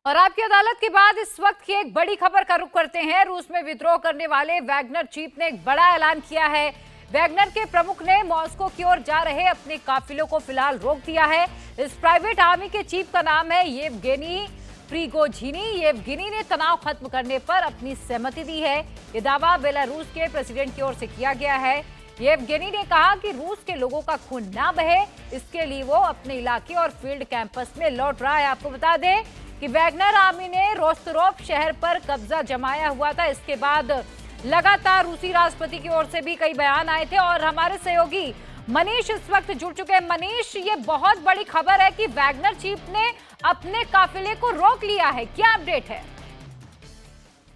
और आपकी अदालत के बाद इस वक्त की एक बड़ी खबर का रुख करते हैं। रूस में विद्रोह करने वाले वैगनर चीफ ने एक बड़ा ऐलान किया है। वैगनर के प्रमुख ने मॉस्को की ओर जा रहे अपने काफिलों को फिलहाल रोक दिया है। इस प्राइवेट आर्मी के चीफ का नाम है येवगेनी प्रिगोझिनी। येवगेनी ने तनाव खत्म करने पर अपनी सहमति दी है। ये दावा बेलारूस के प्रेसिडेंट की ओर से किया गया है। येवगेनी ने कहा कि रूस के लोगों का खून ना बहे, इसके लिए वो अपने इलाके और फील्ड कैंपस में लौट रहा है। आपको बता दें कि वैगनर आर्मी ने रोस्तरोव शहर पर कब्जा जमाया हुआ था। इसके बाद लगातार रूसी राष्ट्रपति की ओर से भी कई बयान आए थे और हमारे सहयोगी मनीष इस वक्त जुड़ चुके हैं। मनीष, ये बहुत बड़ी खबर है कि वैगनर चीफ ने अपने काफिले को रोक लिया है, क्या अपडेट है?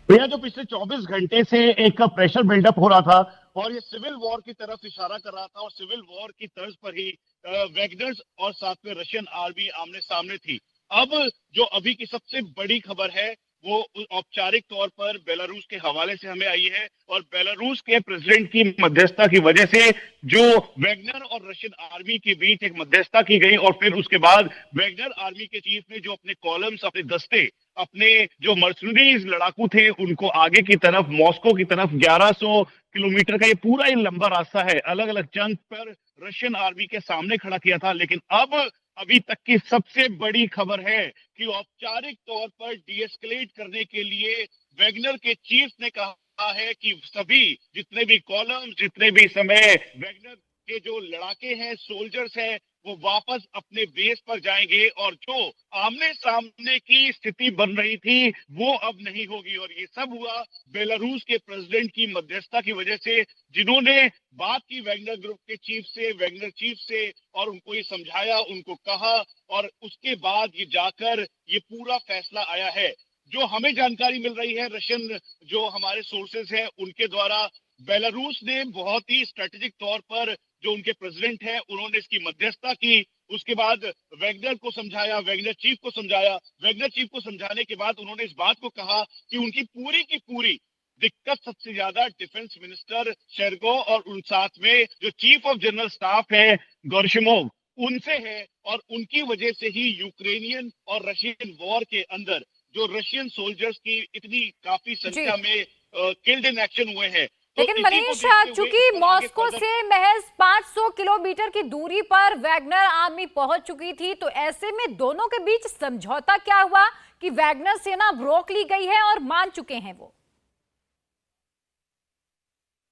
भैया, जो पिछले 24 घंटे से एक प्रेशर बिल्डअप हो रहा था और ये सिविल वॉर की तरफ इशारा कर रहा था और सिविल वॉर की तर्ज पर ही वैगनर्स और साथ में रशियन आर्मी आमने सामने थी। अब जो अभी की सबसे बड़ी खबर है वो औपचारिक तौर पर बेलारूस के हवाले से हमें आई है और बेलारूस के प्रेसिडेंट की मध्यस्थता की वजह से जो वैगनर और रशियन आर्मी के बीच एक मध्यस्थता की गई और फिर उसके बाद वैगनर आर्मी के चीफ ने जो अपने कॉलम्स, अपने दस्ते, अपने जो मर्सनरीज लड़ाकू थे उनको आगे की तरफ मॉस्को की तरफ 1100 किलोमीटर का ये पूरा ये लंबा रास्ता है, अलग अलग जंग पर रशियन आर्मी के सामने खड़ा किया था। लेकिन अब अभी तक की सबसे बड़ी खबर है कि औपचारिक तौर पर डीएस्केलेट करने के लिए वैगनर के चीफ ने कहा है कि सभी जितने भी कॉलम, जितने भी समय वैगनर के जो लड़ाके हैं, सोल्जर्स हैं, वो वापस अपने बेस पर जाएंगे और जो आमने सामने की स्थिति बन रही थी वो अब नहीं होगी। और ये सब हुआ बेलारूस के प्रेसिडेंट की मध्यस्थता की वजह से, जिन्होंने बात की वैगनर ग्रुप के चीफ से, वैगनर चीफ से, और उनको ये समझाया, उनको कहा, और उसके बाद ये जाकर ये पूरा फैसला आया है। जो हमें जानकारी मिल रही है रशियन जो हमारे सोर्सेज हैं उनके द्वारा, बेलारूस ने बहुत ही स्ट्रेटेजिक तौर पर जो उनके प्रेसिडेंट हैं उन्होंने इसकी मध्यस्थता की। उसके बाद वैगनर को समझाया, वैगनर चीफ को समझाया। वैगनर चीफ को समझाने के बाद उन्होंने इस बात को कहा कि उनकी पूरी की पूरी दिक्कत सबसे ज्यादा डिफेंस मिनिस्टर शेरगो और उन साथ में जो चीफ ऑफ जनरल स्टाफ है गोरशिमोव, उनसे है। और उनकी वजह से ही यूक्रेनियन और रशियन वॉर के अंदर जो रशियन सोल्जर्स की इतनी काफी जी, संख्या में किल्ड इन एक्शन हुए हैं। तो लेकिन इसी को मनीष, देखते हुए चूंकि इस पर आगे मॉस्को फर्दर। से महज 500 किलोमीटर की दूरी पर वैगनर आर्मी पहुंच चुकी थी, तो ऐसे में दोनों के बीच समझौता क्या हुआ कि वैगनर सेना अब रोक ली गई है और मान चुके हैं वो?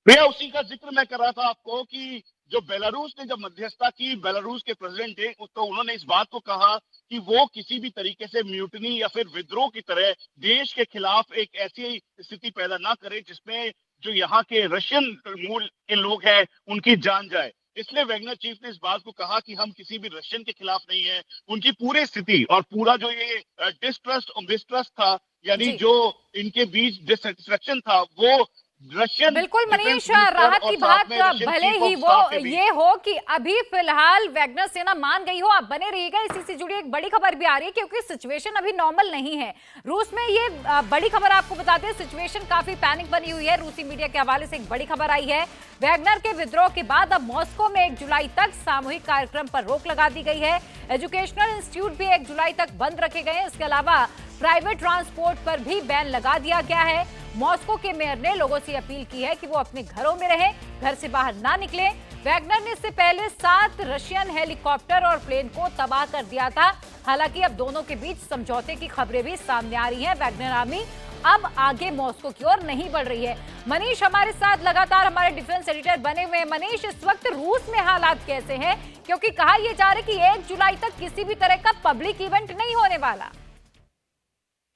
भैया, उसी का जिक्र मैं कर रहा था आपको कि जो बेलारूस ने जब मध्यस्थता की, बेलारूस के प्रेसिडेंट थे, तो उन्होंने इस बात को कहा कि वो किसी भी तरीके से म्यूटनी या फिर विद्रोह की तरह देश के खिलाफ एक ऐसी स्थिति पैदा ना करे जिसमें जो यहाँ के रशियन मूल के लोग हैं उनकी जान जाए। इसलिए वैगनर चीफ ने इस बात को कहा कि हम किसी भी रशियन के खिलाफ नहीं है। उनकी पूरी स्थिति और पूरा जो ये डिस्ट्रस्ट और मिसट्रस्ट था, यानी जी, जो इनके बीच डिससेटिस्फेक्शन था, वो रशियन बिल्कुल डिफेंस मनीष, मिनिस्टर राहत और की साथ बात में रशियन भले चीफ ही ऑफ वो स्टाफ के ये बीच। हो कि अभी फिलहाल वैगनर सेना मान गई हो। आप बने रहिएगा, इसी से जुड़ी एक बड़ी खबर भी आ रही है क्योंकि सिचुएशन अभी नॉर्मल नहीं है रूस में। ये बड़ी खबर आपको बताते हैं, सिचुएशन काफी पैनिक बनी हुई है। रूसी मीडिया के हवाले से एक बड़ी खबर आई है। वैगनर के विद्रोह के बाद अब मॉस्को में 1 जुलाई तक सामूहिक कार्यक्रम पर रोक लगा दी गई है। एजुकेशनल इंस्टीट्यूट भी 1 जुलाई तक बंद रखे गए हैं। इसके अलावा प्राइवेट ट्रांसपोर्ट पर भी बैन लगा दिया गया है। मॉस्को के मेयर ने लोगों से अपील की है कि वो अपने घरों में रहें, घर से बाहर ना निकलें। वैगनर ने इससे पहले 7 रशियन हेलीकॉप्टर और प्लेन को तबाह कर दिया था। हालांकि अब दोनों के बीच समझौते की खबरें भी सामने आ रही हैं। वैगनर आर्मी अब आगे मॉस्को की ओर नहीं बढ़ रही है। मनीष हमारे साथ लगातार हमारे डिफेंस एडिटर बने हुए हैं। मनीष, इस वक्त रूस में हालात कैसे हैं? क्योंकि कहा यह जा रहा है कि 1 जुलाई तक किसी भी तरह का पब्लिक इवेंट नहीं होने वाला।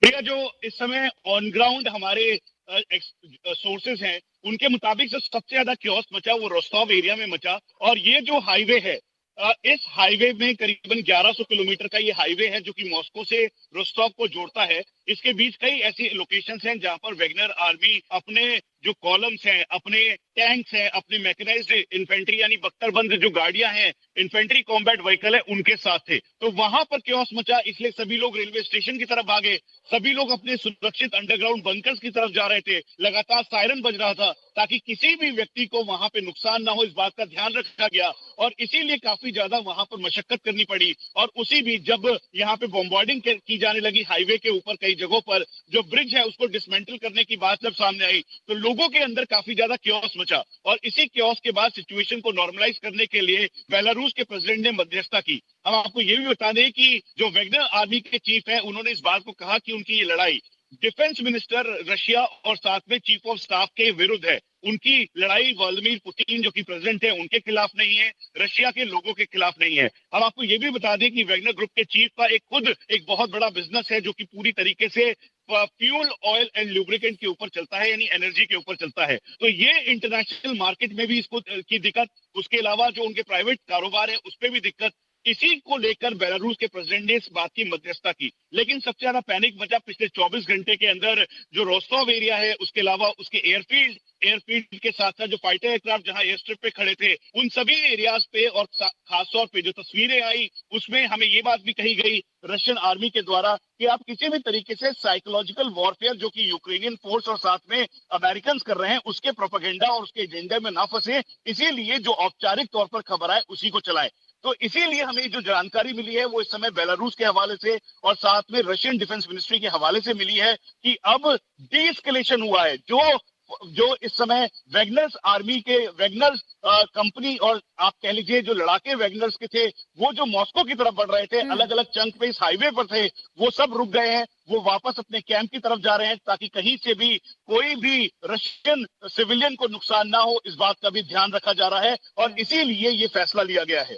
भैया, जो इस समय ऑन ग्राउंड हमारे सोर्सेज हैं उनके मुताबिक जो सबसे ज्यादा क्योस मचा वो रोस्टोव एरिया में मचा। और ये जो हाईवे है, इस हाईवे में करीबन 1100 किलोमीटर का ये हाईवे है जो कि मॉस्को से रोस्टोव को जोड़ता है। इसके बीच कई ऐसी लोकेशंस हैं जहां पर वैगनर आर्मी अपने जो कॉलम्स हैं, अपने टैंक्स हैं, अपने मैकेनाइज्ड इन्फेंट्री यानी बख्तरबंद जो गाड़ियां हैं, इन्फेंट्री कॉम्बैट व्हीकल है, उनके साथ थे। तो वहां पर क्योस मचा, इसलिए सभी लोग रेलवे स्टेशन की तरफ भागे, सभी लोग अपने सुरक्षित अंडरग्राउंड बंकर्स की तरफ जा रहे थे। लगातार सायरन बज रहा था ताकि किसी भी व्यक्ति को वहां पे नुकसान ना हो, इस बात का ध्यान रखा गया और इसीलिए काफी ज्यादा वहां पर मशक्कत करनी पड़ी। और उसी बीच जब यहाँ पे बॉम्बार्डिंग की जाने लगी हाईवे के ऊपर कई जगहों पर, जो ब्रिज है उसको डिसमेंटल करने की बात जब सामने आई तो लोगों के अंदर काफी ज्यादा क्योस मचा और इसी क्योस के बाद सिचुएशन को नॉर्मलाइज करने के लिए बेलारूस के प्रेसिडेंट ने मध्यस्थता की। हम आपको ये भी बता दें कि जो वैगनर आर्मी के चीफ हैं, उन्होंने इस बात को कहा कि उनकी ये लड़ाई डिफेंस मिनिस्टर रशिया और साथ में चीफ ऑफ स्टाफ के विरुद्ध है। उनकी लड़ाई व्लादिमीर पुतिन जो कि प्रेसिडेंट है उनके खिलाफ नहीं है, रशिया के लोगों के खिलाफ नहीं है। हम आपको ये भी बता दें कि वैगनर ग्रुप के चीफ का एक बहुत बड़ा बिजनेस है जो कि पूरी तरीके से फ्यूल, ऑयल एंड लुब्रिकेंट के ऊपर चलता है, यानी एनर्जी के ऊपर चलता है। तो ये इंटरनेशनल मार्केट में भी इसको की दिक्कत, उसके अलावा जो उनके प्राइवेट कारोबार है उस पर भी दिक्कत, इसी को लेकर बेलारूस के प्रेसिडेंट ने इस बात की मध्यस्थता की। लेकिन सबसे ज्यादा पैनिक मचा पिछले 24 घंटे के अंदर जो रोस्टोव एरिया है, उसके अलावा उसके एयरफील्ड के साथ साथ जो फाइटर एयरक्राफ्ट जहां एयर स्ट्रिप पे खड़े थे, उन सभी एरियाज पे और खासतौर पे जो तस्वीरें आई उसमें हमें ये बात भी कही गई रशियन आर्मी के द्वारा कि आप किसी भी तरीके से साइकोलॉजिकल वॉरफेयर जो कि यूक्रेनियन फोर्स और साथ में अमेरिकन कर रहे हैं उसके प्रोपेगेंडा और उसके एजेंडे में ना फंसे, इसीलिए जो औपचारिक तौर पर खबर आए उसी को चलाए। तो इसीलिए हमें जो जानकारी मिली है वो इस समय बेलारूस के हवाले से और साथ में रशियन डिफेंस मिनिस्ट्री के हवाले से मिली है कि अब डीएस्केलेशन हुआ है। जो इस समय वैगनर्स आर्मी के वैगनर्स कंपनी और आप कह लीजिए जो लड़ाके वैगनर्स के थे वो जो मॉस्को की तरफ बढ़ रहे थे, अलग अलग चंक पे इस हाईवे पर थे, वो सब रुक गए हैं। वो वापस अपने कैंप की तरफ जा रहे हैं ताकि कहीं से भी कोई भी रशियन सिविलियन को नुकसान ना हो, इस बात का भी ध्यान रखा जा रहा है और इसीलिए ये फैसला लिया गया है।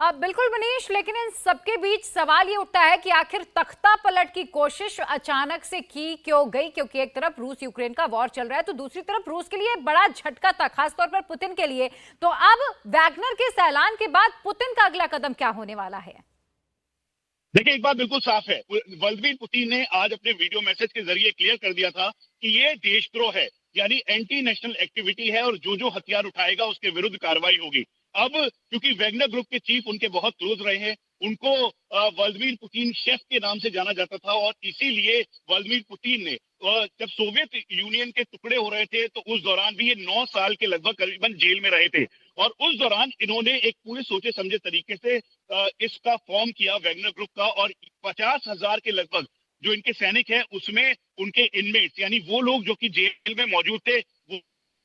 अब बिल्कुल मनीष, लेकिन इन सबके बीच सवाल ये उठता है कि आखिर तख्ता पलट की कोशिश अचानक से की क्यों गई, क्योंकि एक तरफ रूस यूक्रेन का वॉर चल रहा है तो दूसरी तरफ रूस के लिए बड़ा झटका था, खासतौर पर पुतिन के लिए। तो अब वैगनर के इस ऐलान के बाद पुतिन का अगला कदम क्या होने वाला है? देखिए, एक बात बिल्कुल साफ है, व्लादिमीर पुतिन ने आज अपने वीडियो मैसेज के जरिए क्लियर कर दिया था कि ये देशद्रोह है, यानी एंटी नेशनल एक्टिविटी है और जो हथियार उठाएगा उसके विरुद्ध कार्रवाई होगी। अब क्योंकि वैगनर ग्रुप के चीफ उनके बहुत क्लोज रहे हैं, उनको व्लादिमीर पुतिन शेफ के नाम से जाना जाता था और इसीलिए व्लादिमीर पुतिन ने जब सोवियत यूनियन के टुकड़े हो रहे थे तो उस दौरान भी ये 9 साल के लगभग करीबन जेल में रहे थे और उस दौरान इन्होंने एक पूरे सोचे समझे तरीके से इसका फॉर्म किया वैगनर ग्रुप का और 50,000 के लगभग जो इनके सैनिक हैं उसमें उनके इनमेट्स यानी वो लोग जो कि जेल में मौजूद थे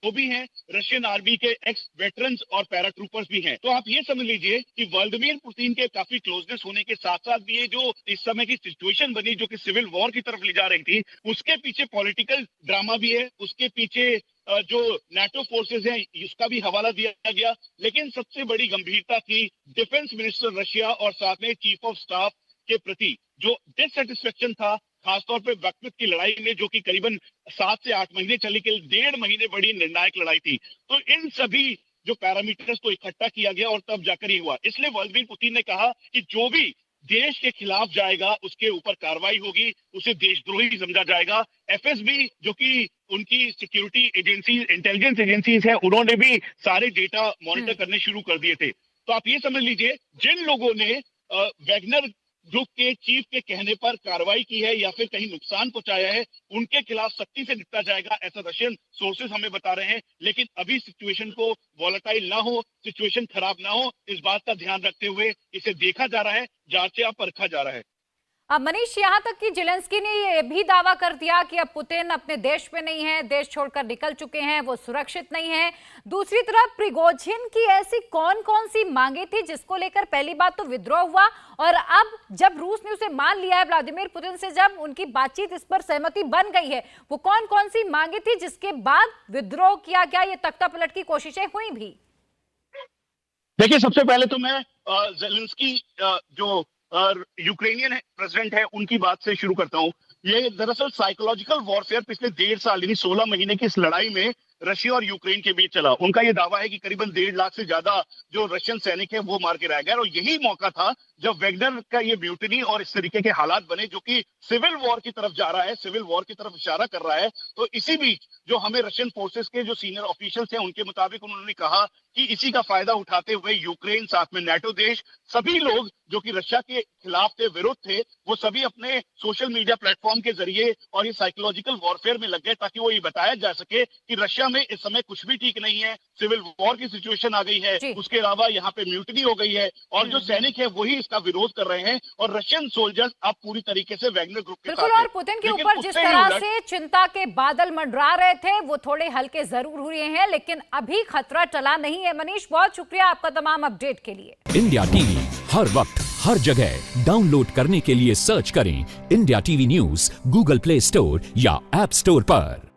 वो भी हैं, रशियन आर्मी के एक्स वेटरन्स और पैराट्रूपर्स भी हैं। तो आप ये समझ लीजिए कि व्लादिमीर पुतिन के काफी क्लोजनेस होने के साथ साथ भी ये जो इस समय की सिचुएशन बनी जो कि सिविल वॉर की तरफ ले जा रही थी, उसके पीछे पॉलिटिकल ड्रामा भी है, उसके पीछे जो नाटो फोर्सेज हैं उसका भी हवाला दिया गया। लेकिन सबसे बड़ी गंभीरता थी डिफेंस मिनिस्टर रशिया और साथ में चीफ ऑफ स्टाफ के प्रति जो डिससेटिस्फेक्शन था, खासतौर पे बख्तुत की लड़ाई में जो कि करीबन 7 से 8 महीने चली, के 1.5 महीने बड़ी निर्णायक लड़ाई थी। तो इन सभी जो पैरामीटर्स को इकट्ठा किया गया और तब जाकर ही हुआ। इसलिए व्लादिमीर पुतिन ने कहा कि जो भी देश के खिलाफ जाएगा उसके ऊपर कार्रवाई होगी, उसे देशद्रोही समझा जाएगा। एफएसबी जो कि उनकी सिक्योरिटी एजेंसी, इंटेलिजेंस एजेंसीज है, उन्होंने भी सारे डेटा मॉनिटर करने शुरू कर दिए थे। तो आप ये समझ लीजिए जिन लोगों ने वैगनर ग्रुप के चीफ के कहने पर कार्रवाई की है या फिर कहीं नुकसान पहुंचाया है, उनके खिलाफ सख्ती से निपटा जाएगा, ऐसा रशियन सोर्सेस हमें बता रहे हैं। लेकिन अभी सिचुएशन को वॉलेटाइल ना हो, सिचुएशन खराब ना हो, इस बात का ध्यान रखते हुए इसे देखा जा रहा है, जांचा परखा जा रहा है। अब मनीष, यहां तक कि जेलेंस्की ने ये भी दावा कर दिया कि अब पुतिन अपने देश में नहीं है, देश छोड़कर निकल चुके हैं, वो सुरक्षित नहीं है। दूसरी तरफ प्रिगोजिन की ऐसी कौन कौन सी मांगे थी जिसको लेकर पहली बात तो विद्रोह हुआ और अब जब रूस ने उसे मान लिया है, व्लादिमीर पुतिन से जब उनकी बातचीत इस पर सहमति बन गई है, वो कौन कौन सी मांगे थी जिसके बाद विद्रोह किया गया, ये तख्ता पलट की कोशिशें हुई भी? देखिए, सबसे पहले तो मैं जेलेंस्की जो यूक्रेनियन प्रेसिडेंट है उनकी बात से शुरू करता हूं। ये दरअसल साइकोलॉजिकल वॉरफेयर पिछले 1.5 साल यानी 16 महीने की इस लड़ाई में रशिया और यूक्रेन के बीच चला। उनका ये दावा है कि करीबन 1.5 लाख से ज्यादा जो रशियन सैनिक है वो मार के रह गए, और यही मौका था जब वैगनर का ये म्यूटिनी और इस तरीके के हालात बने जो कि सिविल वॉर की तरफ जा रहा है, सिविल वॉर की तरफ इशारा कर रहा है। तो इसी बीच जो हमें रशियन फोर्सेस के जो सीनियर ऑफिशियल्स हैं उनके मुताबिक उन्होंने कहा कि इसी का फायदा उठाते हुए यूक्रेन, साथ में नाटो देश, सभी लोग जो कि रशिया के खिलाफ थे, विरुद्ध थे, वो सभी अपने सोशल मीडिया प्लेटफॉर्म के जरिए और ये साइकोलॉजिकल वॉरफेयर में लग गए ताकि वो ये बताया जा सके कि रशिया में इस समय कुछ भी ठीक नहीं है, सिविल वॉर की सिचुएशन आ गई है। उसके अलावा यहाँ पे म्यूटिनी हो गई है और जो सैनिक है वही इसका विरोध कर रहे हैं, और रशियन सोल्जर्स अब पूरी तरीके से वैगनर ग्रुप के बिल्कुल। साथ और पुतिन के ऊपर जिस तरह से चिंता के बादल मंडरा रहे थे वो थोड़े हल्के जरूर हुए हैं, लेकिन अभी खतरा टला नहीं है। मनीष, बहुत शुक्रिया आपका तमाम अपडेट के लिए। इंडिया टीवी हर वक्त हर जगह डाउनलोड करने के लिए सर्च करें India TV news Google play store या ऐप स्टोर पर।